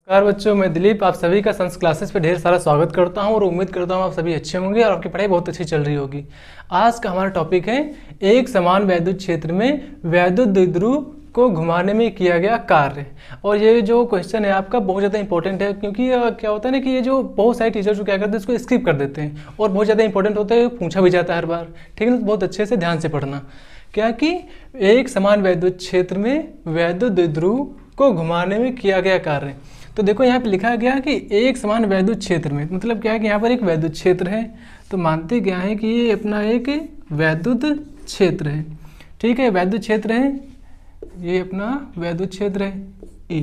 नमस्कार बच्चों, मैं दिलीप आप सभी का संस्कृत क्लासेस पे ढेर सारा स्वागत करता हूं और उम्मीद करता हूं आप सभी अच्छे होंगे और आपकी पढ़ाई बहुत अच्छी चल रही होगी। आज का हमारा टॉपिक है एक समान वैद्युत क्षेत्र में वैद्युत द्विध्रुव को घुमाने में किया गया कार्य। और ये जो क्वेश्चन है आपका बहुत ज़्यादा इंपॉर्टेंट है, क्योंकि क्या होता है ना कि ये जो बहुत सारे टीचर जो क्या करते हैं इसको स्किप कर देते हैं और बहुत ज़्यादा इंपॉर्टेंट होता है, पूछा भी जाता है हर बार। ठीक है ना, तो बहुत अच्छे से ध्यान से पढ़ना। क्या कि एक समान वैद्युत क्षेत्र में वैद्युत द्विध्रुव को घुमाने में किया गया कार्य। तो देखो यहाँ पे लिखा गया कि एक समान वैद्युत क्षेत्र में, मतलब क्या है कि यहाँ पर एक वैद्युत क्षेत्र है, तो मानते क्या है कि ये अपना एक वैद्युत क्षेत्र है। ठीक है, वैद्युत क्षेत्र है, ये अपना वैद्युत क्षेत्र है, ई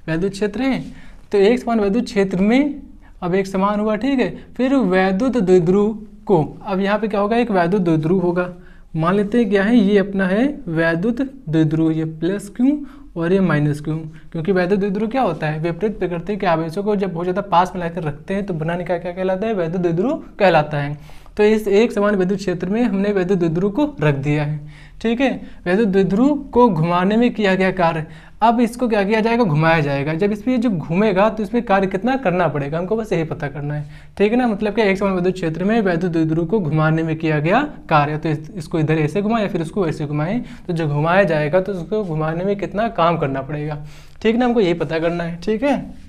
वैद्युत क्षेत्र है। तो एक समान वैद्युत क्षेत्र में अब एक समान हुआ, ठीक है। फिर वैद्युत द्विध्रुव को, अब यहाँ पे क्या होगा, एक वैद्युत द्विध्रुव होगा। मान लेते हैं क्या है, ये अपना है वैद्युत द्विध्रुव, ये प्लस क्यों और ये माइनस क्यों, क्योंकि वैद्युत द्विध्रुव क्या होता है, विपरीत प्रकृति के आवेशों को जब बहुत ज़्यादा पास में लाकर रखते हैं तो बनाने का क्या कहलाता है, वैद्युत द्विध्रुव कहलाता है। तो इस एक समान वैद्युत क्षेत्र में हमने वैद्युत द्विध्रुव को रख दिया है। ठीक है, वैद्युत द्विध्रुव को घुमाने में किया गया कार्य। अब इसको क्या किया जाएगा, घुमाया जाएगा। जब इसमें जब घूमेगा तो इसमें कार्य कितना करना पड़ेगा, हमको बस यही पता करना है। ठीक है ना, मतलब कि एक समान वैद्युत क्षेत्र में वैद्युत द्विध्रुव को घुमाने में किया गया कार्य। तो इसको इधर ऐसे घुमाएं या फिर इसको ऐसे घुमाएं, तो जो घुमाया जाएगा तो उसको घुमाने में कितना काम करना पड़ेगा। ठीक ना, हमको यही पता करना है। ठीक है,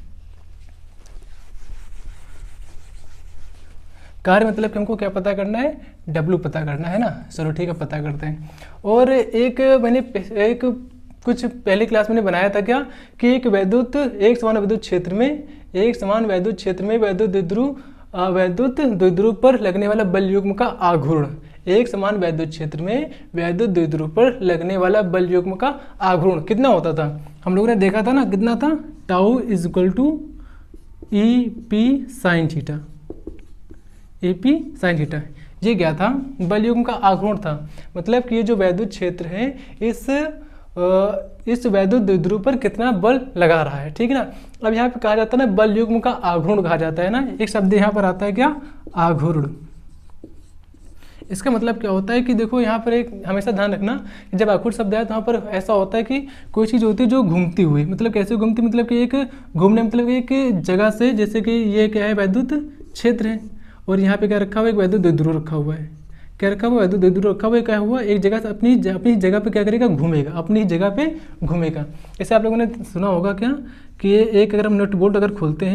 कार्य मतलब कि हमको क्या पता करना है, W पता करना है ना। चलो ठीक है, पता करते हैं। और एक कुछ पहली क्लास में बनाया था क्या कि एक समान वैद्युत क्षेत्र में वैद्युत द्विध्रुव पर लगने वाला बल युग्म का आघूर्ण, एक समान वैद्युत क्षेत्र में वैद्युत द्विध्रुव पर लगने वाला बल युग्म का आघूर्ण कितना होता था, हम लोगों ने देखा था ना, कितना था, tau is equal to EP sine theta, EP sine theta. ये क्या था, बल युग्म का आघूर्ण था। मतलब कि ये जो वैद्युत क्षेत्र है इस वैद्युत द्विध्रुव पर कितना बल लगा रहा है। ठीक है ना, अब यहाँ पे कहा जाता है ना, बल युग्म का आघूर्ण कहा जाता है ना। एक शब्द यहाँ पर आता है क्या, आघूर्ण। इसका मतलब क्या होता है कि देखो यहाँ पर एक हमेशा ध्यान रखना कि जब आघूर्ण शब्द आए तो यहाँ पर ऐसा होता है कि कोई चीज़ होती है जो घूमती हुई, मतलब कैसे घूमती, मतलब कि एक घूमने मतलब एक जगह से, जैसे कि ये क्या है, वैद्युत क्षेत्र है और यहाँ पे क्या रखा हुआ है, एक वैद्युत द्विध्रुव रखा हुआ है। क्या रखा हुआ, वैद्युत द्विध्रुव रखा हुआ है। क्या हुआ, एक जगह से अपनी जगह पे क्या करेगा, घूमेगा, अपनी जगह पे घूमेगा। जैसे आप लोगों ने सुना होगा क्या कि एक अगर हम नट बोल्ट अगर खोलते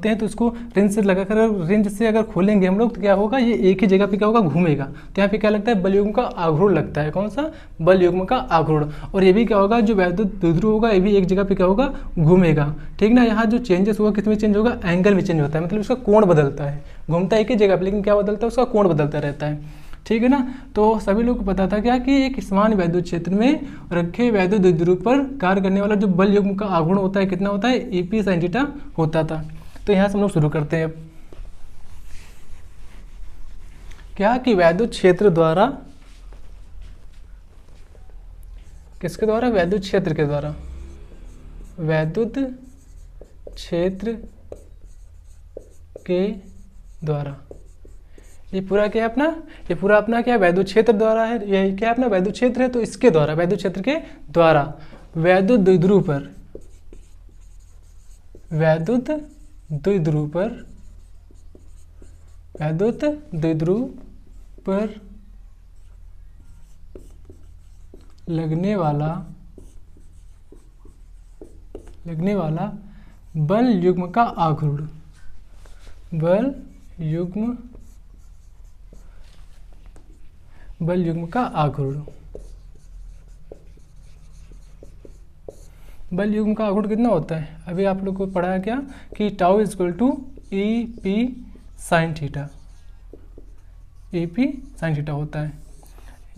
हैं तो उसको रिंच से लगाकर, रिंच से अगर खोलेंगे हम लोग तो क्या होगा, ये एक ही जगह पे क्या होगा, घूमेगा। तो यहाँ पे क्या लगता है, बल युग्म का आघूर्ण लगता है। कौन सा, बल युग्म का आघूर्ण। और ये भी क्या होगा, जो वैद्युत द्विध्रुव होगा ये भी एक जगह पे क्या होगा, घूमेगा। ठीक ना, यहाँ जो चेंजेस होगा किसमें चेंज होगा, एंगल में चेंज होता है, मतलब उसका कोण बदलता है। घूमता है एक ही जगह पे लेकिन क्या बदलता है, उसका कोण बदलता रहता है। ठीक है ना, तो सभी लोग को पता था क्या कि एक समान वैद्युत क्षेत्र में रखे वैद्युत द्विध्रुव पर कार्य करने वाला जो बल युग्म का आघूर्ण होता है कितना होता है, EP साइन थीटा होता था। तो यहाँ से हम लोग शुरू करते हैं। अब क्या कि वैद्युत क्षेत्र द्वारा, किसके द्वारा, वैद्युत क्षेत्र के द्वारा, वैद्युत क्षेत्र के द्वारा, ये पूरा क्या है अपना, ये पूरा अपना क्या है, वैद्युत क्षेत्र द्वारा है। ये क्या है अपना, वैद्युत क्षेत्र है, तो इसके द्वारा, वैद्युत क्षेत्र के द्वारा वैद्युत द्विध्रुव पर लगने वाला बल युग्म का आघूर्ण, बल युग्म का आघूर्ण, बल युग्म का आघूर्ण कितना होता है, अभी आप लोग को पढ़ा है क्या कि tau is equal to EP sine theta, EP sine theta होता है।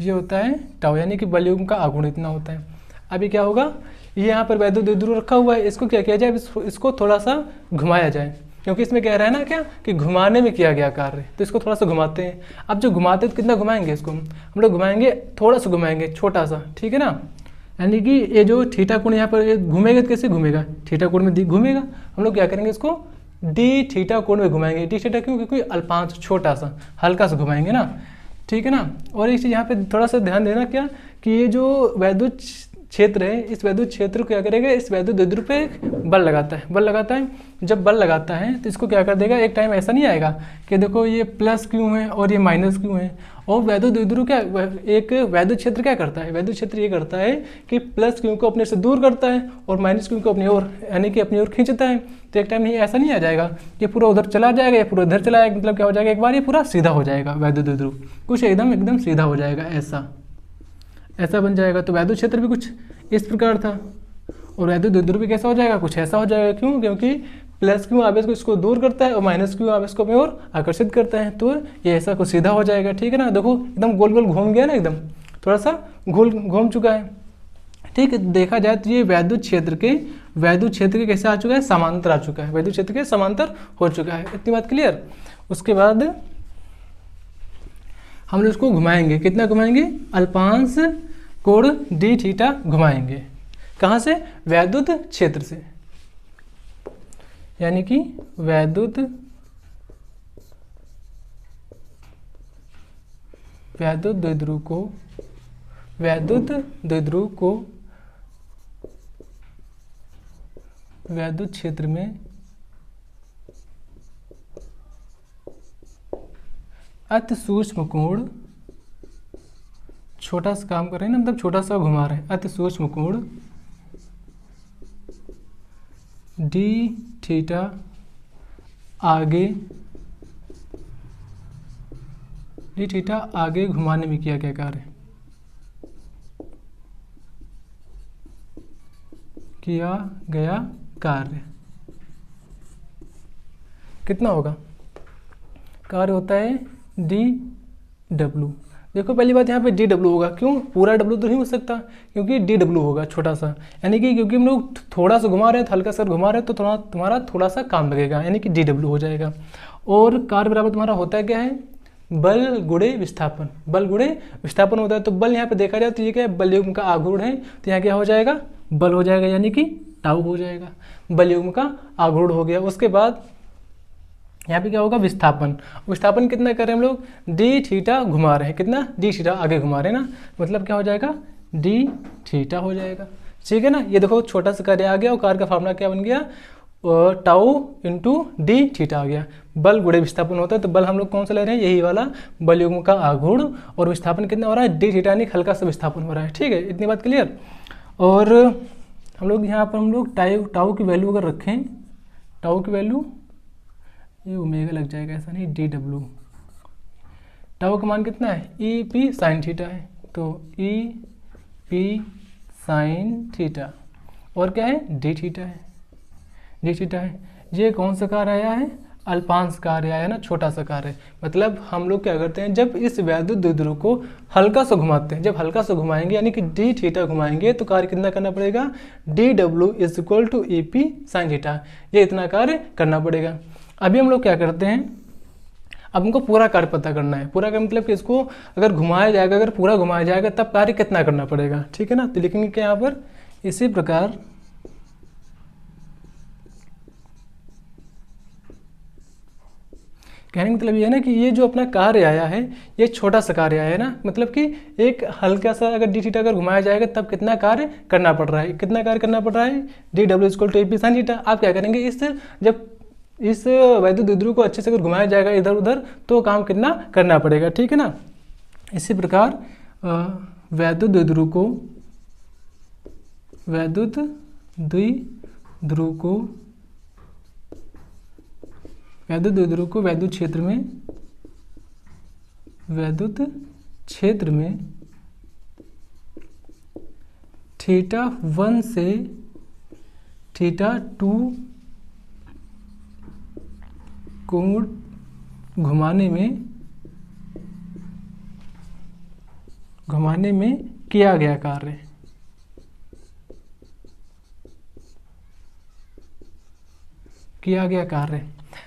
ये होता है टाउ, यानी कि बल युग्म का आघूर्ण इतना होता है। अभी क्या होगा, ये यहाँ पर वैद्युत द्विध्रुव रखा हुआ है, इसको क्या किया जाए, इसको थोड़ा सा घुमाया जाए, क्योंकि इसमें कह रहा है ना क्या कि घुमाने में किया गया कार्य, तो इसको थोड़ा सा घुमाते हैं। अब जो घुमाते हैं तो कितना घुमाएंगे इसको, हम लोग घुमाएंगे, थोड़ा सा घुमाएंगे, छोटा सा। ठीक है ना, यानी कि ये जो थीटा कोण यहाँ पर घूमेगा तो कैसे घूमेगा, थीटा कोण में घूमेगा। हम लोग क्या करेंगे, इसको D थीटा कोण में घुमाएंगे। D थीटा क्यों, क्योंकि अल्पांश छोटा सा हल्का सा घुमाएंगे ना। ठीक है ना, और एक चीज़ यहाँ पे थोड़ा सा ध्यान देना क्या कि ये जो वैद्युत क्षेत्र है, इस वैद्युत क्षेत्र को क्या करेगा, इस वैद्युत द्विध्रुव पे एक बल लगाता है, बल लगाता है। जब बल लगाता है तो इसको क्या कर देगा, एक टाइम ऐसा नहीं आएगा कि देखो ये प्लस क्यों है और ये माइनस क्यों है। और वैद्युत द्विध्रुव क्या, एक वैद्युत क्षेत्र क्या करता है, वैद्युत क्षेत्र ये करता है कि प्लस क्यू को अपने से दूर करता है और माइनस क्यू को अपनी ओर, यानी कि अपनी ओर खींचता है। तो एक टाइम नहीं ऐसा नहीं आ जाएगा कि पूरा उधर चला जाएगा या पूरा इधर चला जाएगा, मतलब क्या हो जाएगा, एक बार ये पूरा सीधा हो जाएगा वैद्युत द्विध्रुव, कुछ एकदम सीधा हो जाएगा, ऐसा बन जाएगा। तो वैद्युत क्षेत्र भी कुछ इस प्रकार था और वैद्युत द्विध्रुव भी कैसा हो जाएगा, कुछ ऐसा हो जाएगा। क्यों, क्योंकि प्लस क्यू आवेश को इसको दूर करता है और माइनस क्यू आवेश को अपनी ओर आकर्षित करता है। तो ये ऐसा कुछ सीधा हो जाएगा, ठीक है ना। देखो एकदम गोल गोल घूम गया ना, एकदम थोड़ा सा घूम चुका है, ठीक है। देखा जाए तो ये वैद्युत क्षेत्र के कैसे आ चुका है, समांतर आ चुका है, वैद्युत क्षेत्र के समांतर हो चुका है। इतनी बात क्लियर। उसके बाद हम लोग इसको घुमाएंगे, कितना घुमाएंगे, अल्पांश कोण डी थीटा घुमाएंगे। कहाँ से, वैद्युत क्षेत्र से, यानी कि वैद्युत द्विध्रुव को वैद्युत क्षेत्र में अति सूक्ष्म कोण, छोटा सा काम कर रहे हैं ना, मतलब छोटा सा घुमा रहे हैं, अति सूक्ष्म कोण डी थीटा आगे घुमाने में किया गया कार्य, कितना होगा, कार्य होता है डी डब्ल्यू। देखो पहली बात यहाँ पे डी डब्ल्यू होगा, क्यों, पूरा डब्ल्यू तो नहीं हो सकता, क्योंकि डी डब्ल्यू होगा छोटा सा, यानी कि क्योंकि हम लोग थोड़ा सा घुमा रहे हैं, हल्का सा घुमा रहे हैं, तो तुम्हारा थोड़ा सा काम लगेगा, यानी कि डी डब्ल्यू हो जाएगा। और कार्य बराबर तुम्हारा होता है क्या है, बल गुणे विस्थापन, बल गुणे विस्थापन होता है। तो बल यहाँ पे देखा जाए तो ये क्या है, बल युग्म का आघूर्ण है, तो यहाँ क्या हो जाएगा, बल हो जाएगा, यानी कि टाउ हो जाएगा, बल युग्म का आघूर्ण हो गया। उसके बाद यहाँ पे क्या होगा, विस्थापन कितना कर रहे हैं हम लोग, डी थीटा घुमा रहे हैं, कितना, डी थीटा आगे घुमा रहे हैं ना, मतलब क्या हो जाएगा, डी थीटा हो जाएगा, ठीक है ना। ये देखो छोटा सा कार्य आ गया और कार्य का फार्मूला क्या बन गया, टाउ इंटू डी थीटा आ गया। बल गुणे विस्थापन होता है, तो बल हम लोग कौन सा ले रहे हैं, यही वाला बल युग्म का आघूर्ण, और विस्थापन कितना हो रहा है, डी थीटा, यानी हल्का सा विस्थापन हो रहा है, ठीक है। इतनी बात क्लियर। और हम लोग यहाँ पर हम लोग टाउ की वैल्यू अगर रखें, टाउ की वैल्यू ये ओमेगा लग जाएगा, ऐसा नहीं, डी डब्ल्यू, टाउ का मान कितना है, ई पी साइन थीटा है, तो ई पी साइन थीटा, और क्या है, डी थीटा है, ये कौन सा कार्य आया है, अल्पांश कार्य आया ना, छोटा सा कार्य। मतलब हम लोग क्या करते हैं, जब इस वैद्युत द्विध्रुव को हल्का सा घुमाते हैं, जब हल्का सा घुमाएंगे यानी कि डी थीटा घुमाएंगे, तो कार्य कितना करना पड़ेगा, D W is equal to E P sine theta, ये इतना कार्य करना पड़ेगा। अभी हम लोग क्या करते हैं, अब हमको पूरा कार्य पता करना है। पूरा कार्य मतलब कि इसको अगर घुमाया जाएगा, अगर पूरा घुमाया जाएगा तब कार्य कितना करना पड़ेगा, ठीक है ना। तो लिखेंगे क्या यहाँ पर, इसी प्रकार कहने का मतलब ये है ना कि ये जो अपना कार्य आया है, ये छोटा सा कार्य आया है ना, मतलब कि एक हल्का सा अगर डी थीटा अगर घुमाया जाएगा तब कितना कार्य करना पड़ रहा है, कितना कार्य करना पड़ रहा है, D W equal to A P sine theta. आप क्या करेंगे, जब इस वैद्युत द्विध्रुव को अच्छे से अगर घुमाया जाएगा इधर उधर, तो काम कितना करना पड़ेगा, ठीक है ना। इसी प्रकार वैद्युत द्विध्रुव को वैद्युत क्षेत्र में थीटा 1 से थीटा 2 कोण घुमाने में किया गया कार्य,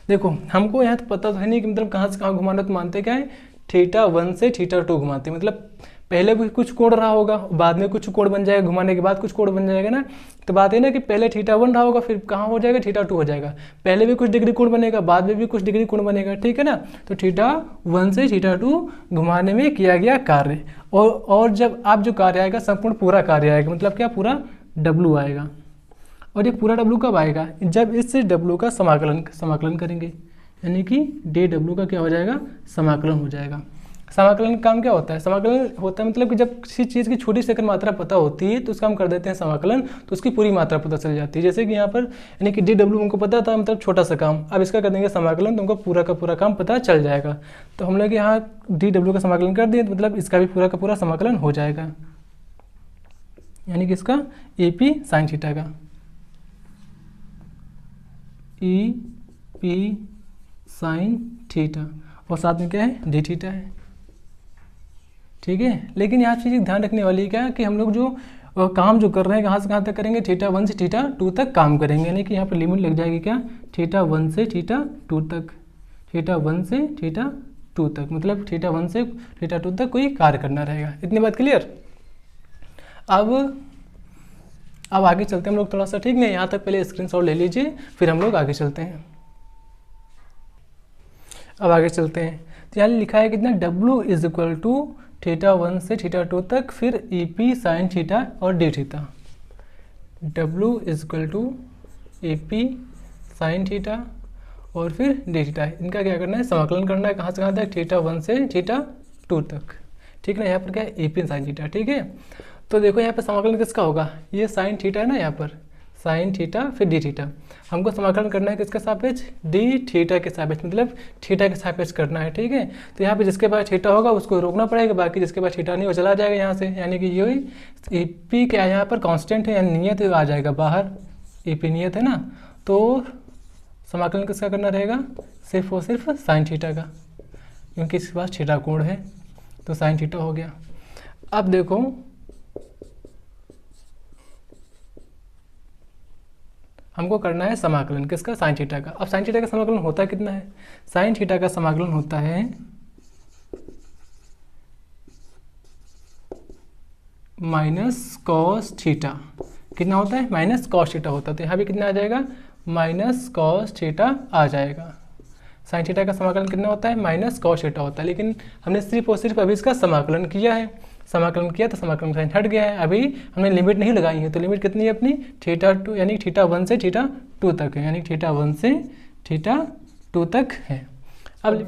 देखो हमको यहाँ तो पता तो है नहीं कि मतलब कहाँ से कहाँ घुमाना, तो मानते क्या है, थीटा 1 से थीटा 2 घुमाते हैं। मतलब पहले भी कुछ कोण रहा होगा, बाद में कुछ कोण बन जाएगा, घुमाने के बाद कुछ कोण बन जाएगा ना। तो बात है ना कि पहले θ1 रहा होगा, फिर कहाँ हो जाएगा, θ2 हो जाएगा। पहले भी कुछ डिग्री कोण बनेगा, बाद में भी कुछ डिग्री कोण बनेगा, ठीक है ना। तो θ1 से θ2 घुमाने में किया गया कार्य। और जब आप जो कार्य आएगा संपूर्ण पूरा कार्य आएगा, मतलब क्या, पूरा W आएगा। और ये पूरा W कब आएगा, जब इस W का समाकलन करेंगे, यानी कि dW का क्या हो जाएगा, समाकलन हो जाएगा। समाकलन का काम क्या होता है, समाकलन होता है मतलब कि जब किसी चीज़ की छोटी से अगर मात्रा पता होती है तो उसका हम कर देते हैं समाकलन, तो उसकी पूरी मात्रा पता चल जाती है। जैसे कि यहाँ पर यानी कि dW हमको पता था, मतलब छोटा सा काम, अब इसका कर देंगे समाकलन तो हमको पूरा का पूरा काम पता चल जाएगा। तो हम लोग यहाँ dW का समाकलन कर दिए, तो मतलब इसका भी पूरा का पूरा समाकलन हो जाएगा, यानी कि इसका AP sin थीटा का, EP sin थीटा, और साथ में क्या है, d थीटा है, ठीक है। लेकिन यहाँ चीज़ ध्यान रखने वाली क्या है कि हम लोग जो काम जो कर रहे हैं कहाँ से कहाँ तक करेंगे, θ1 से θ2 तक काम करेंगे, यानी कि यहाँ पर लिमिट लग जाएगी क्या, θ1 से θ2 तक, θ1 से θ2 तक, मतलब θ1 से θ2 तक कोई कार्य करना रहेगा। इतनी बात क्लियर। अब आगे चलते हैं हम लोग थोड़ा सा, ठीक है। यहाँ तक पहले स्क्रीनशॉट ले लीजिए, फिर हम लोग आगे चलते हैं। अब आगे चलते हैं, तो यहाँ लिखा है कितना, W इज इक्वल टू θ1 से θ2 तक, फिर EP sin थीटा और d theta. W is equal to AP sin theta और फिर d थीटा। इनका क्या करना है, समाकलन करना है, कहाँ से कहाँ तक, θ1 से θ2 तक, ठीक है ना। यहाँ पर क्या है, AP sin थीटा, ठीक है। तो देखो यहाँ पर समाकलन किसका होगा, ये sin थीटा है ना, यहाँ पर sin थीटा फिर d थीटा। हमको समाकलन करना है किसके सापेक्ष, d थीटा के सापेक्ष, मतलब थीटा के सापेक्ष करना है, ठीक है। तो यहाँ पे जिसके पास थीटा होगा उसको रोकना पड़ेगा, बाकी जिसके पास थीटा नहीं वो चला जाएगा यहाँ से, यानी कि ये EP क्या है, यहाँ पर कांस्टेंट है, यानी नियत है, आ जाएगा बाहर, EP नियत है ना। तो समाकलन किसका करना रहेगा, सिर्फ और सिर्फ sin थीटा का, क्योंकि इसके पास थीटा कोण है, तो sin थीटा हो गया। अब देखो हमको करना है समाकलन किसका, sin थीटा का। अब sin थीटा का समाकलन होता कितना है, sin थीटा का समाकलन होता है माइनस कॉस थीटा। कितना होता है, माइनस कॉस थीटा होता है। तो यहाँ भी कितना आ जाएगा, माइनस कॉस थीटा आ जाएगा। sin थीटा का समाकलन कितना होता है, माइनस कॉस थीटा होता है। लेकिन हमने सिर्फ और सिर्फ अभी इसका समाकलन किया है, समाकलन किया तो समाकलन साइन हट गया है, अभी हमने लिमिट नहीं लगाई है। तो लिमिट कितनी है अपनी, θ2 यानी θ1 से θ2 तक है, यानी θ1 से θ2 तक है। अब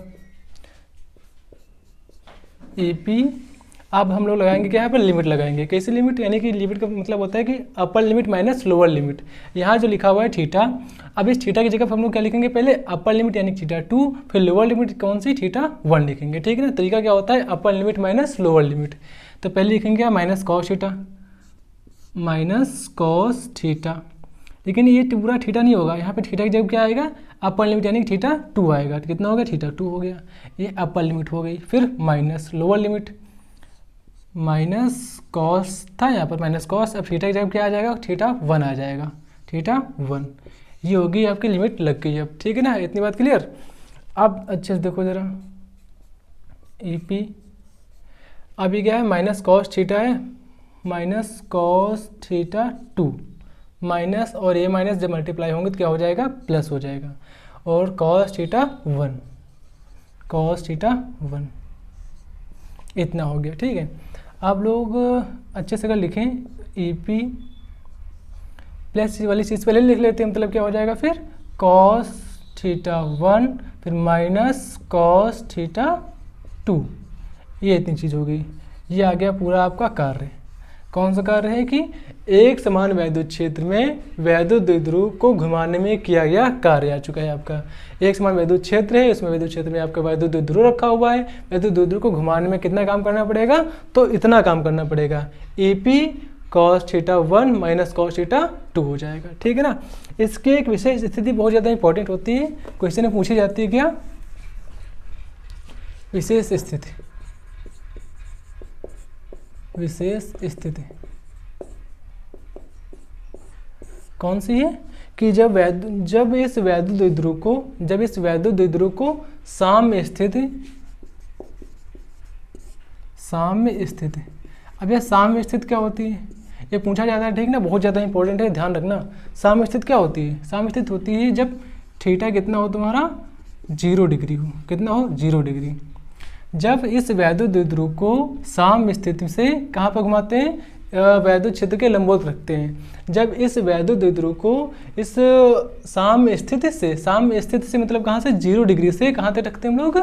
EP, अब हम लोग लगाएंगे क्या, यहाँ पर लिमिट लगाएंगे। कैसी लिमिट, यानी कि लिमिट का मतलब होता है कि upper limit minus lower limit. यहाँ जो लिखा हुआ है थीटा, अब इस थीटा की जगह हम लोग क्या लिखेंगे, पहले अपर लिमिट यानी θ2, फिर लोअर लिमिट कौन सी, θ1 लिखेंगे, ठीक है ना। तरीका क्या होता है, upper limit minus lower limit. तो पहले लिखेंगे क्या, minus cos theta, minus cos theta. लेकिन ये पूरा थीटा नहीं होगा, यहाँ पे थीटा की जगह क्या आएगा, अपर लिमिट यानी θ2 आएगा। तो कितना हो गया, θ2 हो गया, ये अपर लिमिट हो गई। फिर minus lower limit, minus cos था यहाँ पर, माइनस कॉस, अब थीटा की जगह क्या आ जाएगा, θ1 आ जाएगा, θ1। ये होगी आपकी लिमिट लग गई अब, ठीक है ना। इतनी बात क्लियर। अब अच्छे से देखो ज़रा, EP अभी क्या है, माइनस कॉस थीटा है, माइनस कॉस θ2, माइनस और ये माइनस जब मल्टीप्लाई होंगे तो क्या हो जाएगा, प्लस हो जाएगा, और कॉस θ1, कॉस θ1 इतना हो गया, ठीक है। आप लोग अच्छे से अगर लिखें, EP प्लस वाली चीज़ पहले लिख लेते हैं, मतलब क्या हो जाएगा फिर, कॉस θ1 फिर माइनस कॉस θ2, ये इतनी चीज़ हो गई। ये आ गया पूरा आपका कार्य। कौन सा कार्य है कि एक समान वैद्युत क्षेत्र में वैद्युत द्विध्रुव को घुमाने में किया गया कार्य आ चुका है आपका। एक समान वैद्युत क्षेत्र है, इसमें वैद्युत क्षेत्र में आपका वैद्युत द्विध्रुव रखा हुआ है। वैद्युत द्विध्रुव को घुमाने में कितना काम करना पड़ेगा, तो इतना काम करना पड़ेगा, EP cos θ1 माइनस cos θ2 हो जाएगा, ठीक है ना। इसकी एक विशेष स्थिति बहुत ज़्यादा इंपॉर्टेंट होती है, क्वेश्चन में पूछी जाती है क्या, विशेष स्थिति, विशेष स्थिति कौन सी है कि जब इस वैद्युत द्विध्रुव को साम्य साम्य स्थिति। अब यह साम्य स्थिति क्या होती है, ये पूछा जाता है, ठीक ना, बहुत ज़्यादा इंपॉर्टेंट है, ध्यान रखना। साम्य स्थिति क्या होती है? साम्य स्थिति होती है जब थीटा कितना हो तुम्हारा 0 डिग्री हो, कितना हो 0 डिग्री। जब इस वैद्युत द्विध्रुव को साम्य स्थिति से कहाँ पर घुमाते हैं, वैद्युत क्षेत्र के लंबवत रखते हैं। जब इस वैद्युत द्विध्रुव को इस साम्य स्थिति से मतलब कहाँ से 0 डिग्री से कहाँ तक रखते हैं हम लोग,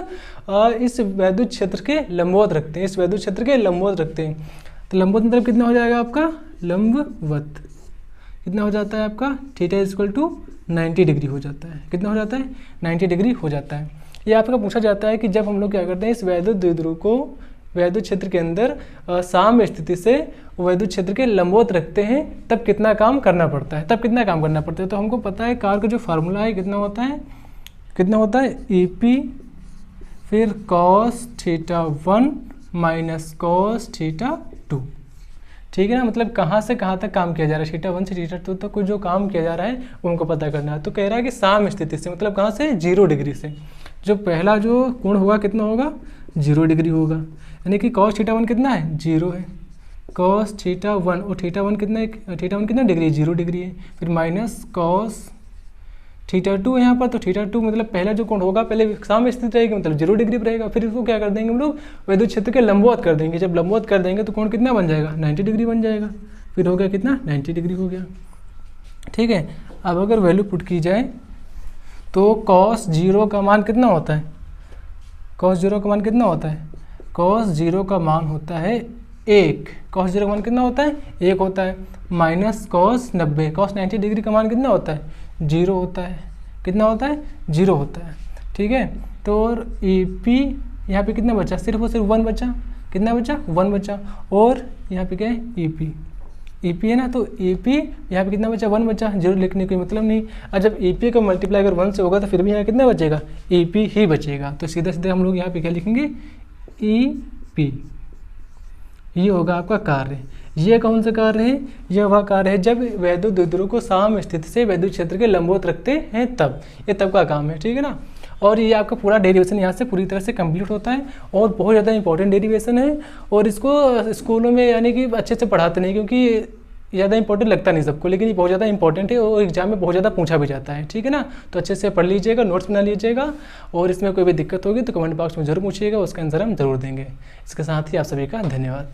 इस वैद्युत क्षेत्र के लंबवत रखते हैं, इस वैद्युत क्षेत्र के लंबवत रखते हैं। तो लंबवत मतलब कितना हो जाएगा आपका, लंबवत कितना हो जाता है आपका, थीटा इक्वल टू 90 डिग्री हो जाता है। कितना हो जाता है, 90 डिग्री हो जाता है। ये आपका पूछा जाता है कि जब हम लोग क्या करते हैं, इस वैद्युत द्विध्रुव को वैद्युत क्षेत्र के अंदर साम्य स्थिति से वैद्युत क्षेत्र के लंबवत रखते हैं, तब कितना काम करना पड़ता है, तो हमको पता है कार का जो फार्मूला है कितना होता है EP फिर cos θ1 माइनस cos θ2, ठीक है ना। मतलब कहाँ से कहाँ तक काम किया जा रहा है, θ1 से θ2 तक कोई जो काम किया जा रहा है उनको पता करना है। तो कह रहा है कि साम्य स्थिति से मतलब कहाँ से, 0 डिग्री से। जो पहला जो कोण होगा कितना होगा, 0 डिग्री होगा, यानी कि cos θ1 कितना है, 0 है। cos θ1 और θ1 कितना डिग्री है, 0 डिग्री है। फिर माइनस cos θ2 यहाँ पर, तो θ2 मतलब पहला जो कोण होगा पहले साम्य स्थिति रहेगी, मतलब 0 डिग्री पर रहेगा। फिर इसको क्या कर देंगे हम लोग, वैद्युत क्षेत्र के लंबवत कर देंगे। जब लंबवत कर देंगे तो कोण कितना बन जाएगा, 90 डिग्री बन जाएगा। फिर हो गया कितना, 90 डिग्री हो गया, ठीक है। अब अगर वैल्यू पुट की जाए तो cos 0 का मान कितना होता है, cos 0 का मान कितना होता है, cos 0 का मान होता है 1, cos 0 का मान कितना होता है, 1 होता है। माइनस cos 90, cos 90 डिग्री का मान कितना होता है, 0 होता है। कितना होता है, 0 होता है, ठीक है। तो और EP यहाँ पे कितना बचा, सिर्फ और सिर्फ 1 बचा, कितना बचा, 1 बचा। और यहाँ पे क्या है, EP है ना, तो EP यहाँ पे कितना बचा, 1 बचा, 0 लिखने कोई मतलब नहीं। और जब EP का मल्टीप्लाई अगर 1 से होगा तो फिर भी यहाँ कितना बचेगा, EP ही बचेगा। तो सीधा सीधा हम लोग यहाँ पे क्या लिखेंगे, EP। ये होगा आपका कार्य। ये कौन सा कार्य है, यह वह कार्य है जब वैद्युत द्विध्रुव को साम्य स्थिति से वैद्युत क्षेत्र के लंबवत रखते हैं तब, ये तब का काम है, ठीक है ना। और ये आपका पूरा डेरिवेशन यहाँ से पूरी तरह से कंप्लीट होता है और बहुत ज़्यादा इंपॉर्टेंट डेरिवेशन है। और इसको स्कूलों में यानी कि अच्छे से पढ़ाते नहीं, क्योंकि ज़्यादा इंपॉर्टेंट लगता नहीं सबको, लेकिन ये बहुत ज़्यादा इंपॉर्टेंट है और एग्जाम में बहुत ज़्यादा पूछा भी जाता है, ठीक है ना। तो अच्छे से पढ़ लीजिएगा, नोट्स बना लीजिएगा, और इसमें कोई भी दिक्कत होगी तो कमेंट बॉक्स में जरूर पूछिएगा, उसका आंसर हम जरूर देंगे। इसके साथ ही आप सभी का धन्यवाद।